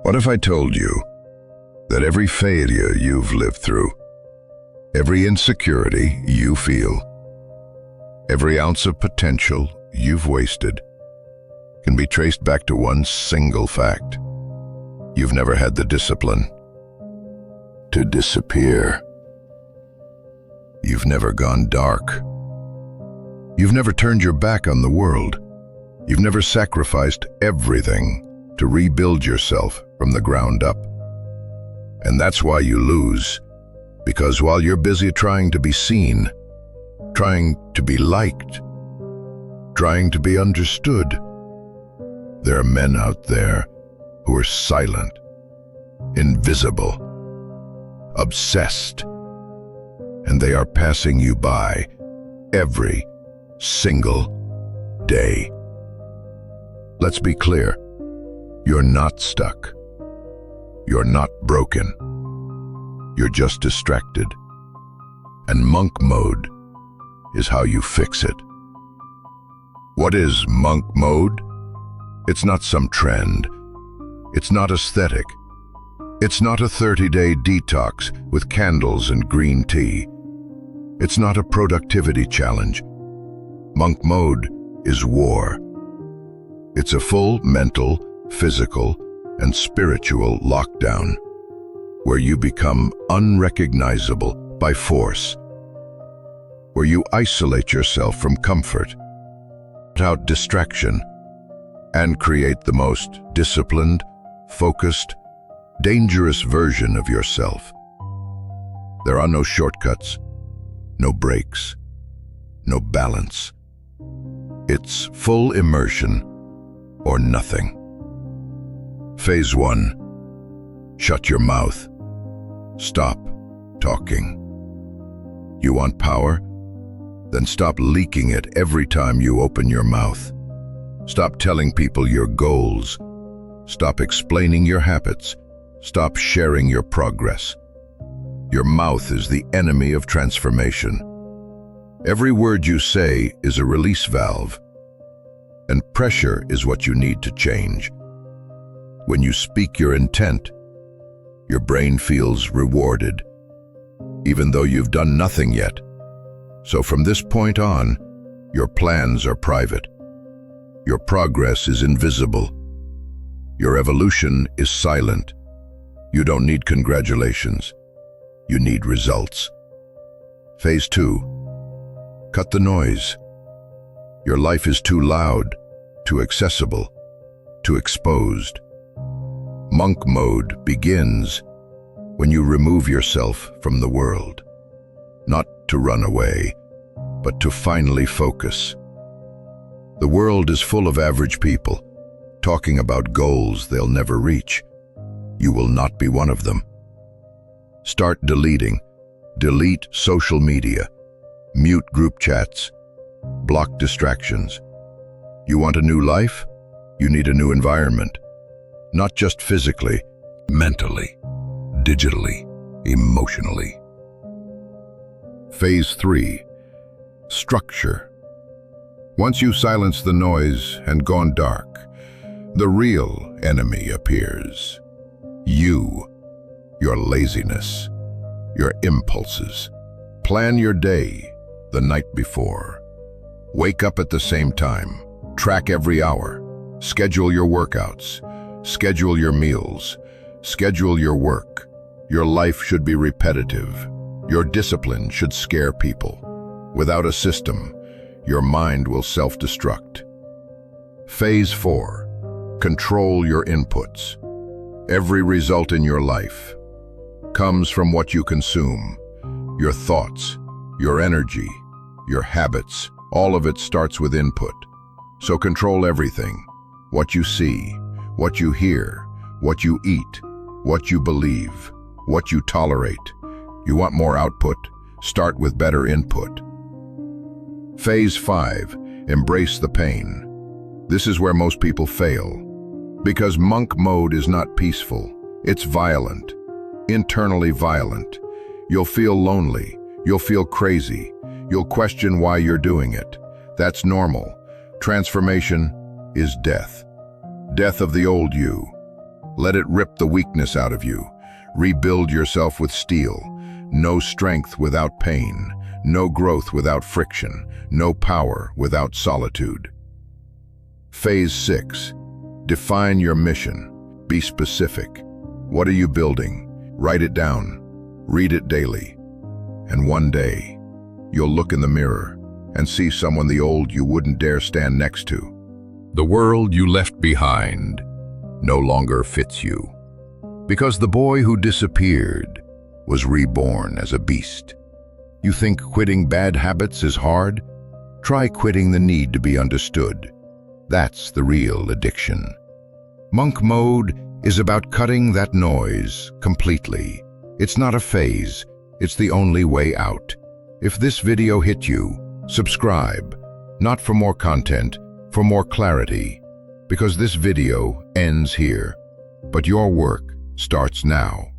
What if I told you that every failure you've lived through, every insecurity you feel, every ounce of potential you've wasted can be traced back to one single fact? You've never had the discipline to disappear. You've never gone dark. You've never turned your back on the world. You've never sacrificed everything to rebuild yourself from the ground up. And that's why you lose, because while you're busy trying to be seen, trying to be liked, trying to be understood, there are men out there who are silent, invisible, obsessed, and they are passing you by every single day. Let's be clear. You're not stuck. You're not broken. You're just distracted. And monk mode is how you fix it. What is monk mode? It's not some trend. It's not aesthetic. It's not a 30-day detox with candles and green tea. It's not a productivity challenge. Monk mode is war. It's a full mental, physical, and spiritual lockdown, where you become unrecognizable by force, where you isolate yourself from comfort, without distraction, and create the most disciplined, focused, dangerous version of yourself. There are no shortcuts, no breaks, no balance. It's full immersion or nothing. Phase 1. Shut your mouth. Stop talking. You want power? Then stop leaking it every time you open your mouth. Stop telling people your goals. Stop explaining your habits. Stop sharing your progress. Your mouth is the enemy of transformation. Every word you say is a release valve, and pressure is what you need to change. When you speak your intent, your brain feels rewarded, even though you've done nothing yet. So from this point on, your plans are private. Your progress is invisible. Your evolution is silent. You don't need congratulations. You need results. Phase 2. Cut the noise. Your life is too loud, too accessible, too exposed. Monk mode begins when you remove yourself from the world, not to run away, but to finally focus. The world is full of average people, talking about goals they'll never reach. You will not be one of them. Start deleting. Delete social media. Mute group chats. Block distractions. You want a new life? You need a new environment. Not just physically, mentally, digitally, emotionally. Phase 3. Structure. Once you silence the noise and gone dark, the real enemy appears. You, your laziness, your impulses. Plan your day the night before. Wake up at the same time. Track every hour. Schedule your workouts. Schedule your meals. Schedule your work. Your life should be repetitive. Your discipline should scare people. Without a system, your mind will self-destruct. Phase 4. Control your inputs. Every result in your life comes from what you consume. Your thoughts, your energy, your habits, all of it starts with input. So control everything. What you see, what you hear, what you eat, what you believe, what you tolerate. You want more output? Start with better input. Phase 5. Embrace the pain. This is where most people fail. Because monk mode is not peaceful. It's violent. Internally violent. You'll feel lonely. You'll feel crazy. You'll question why you're doing it. That's normal. Transformation is death. Death of the old you. Let it rip the weakness out of you. Rebuild yourself with steel. No strength without pain. No growth without friction. No power without solitude. Phase 6. Define your mission. Be specific. What are you building? Write it down. Read it daily. And one day, you'll look in the mirror and see someone the old you wouldn't dare stand next to. The world you left behind no longer fits you. Because the boy who disappeared was reborn as a beast. You think quitting bad habits is hard? Try quitting the need to be understood. That's the real addiction. Monk mode is about cutting that noise completely. It's not a phase, it's the only way out. If this video hit you, subscribe. Not for more content, for more clarity. Because this video ends here, but your work starts now.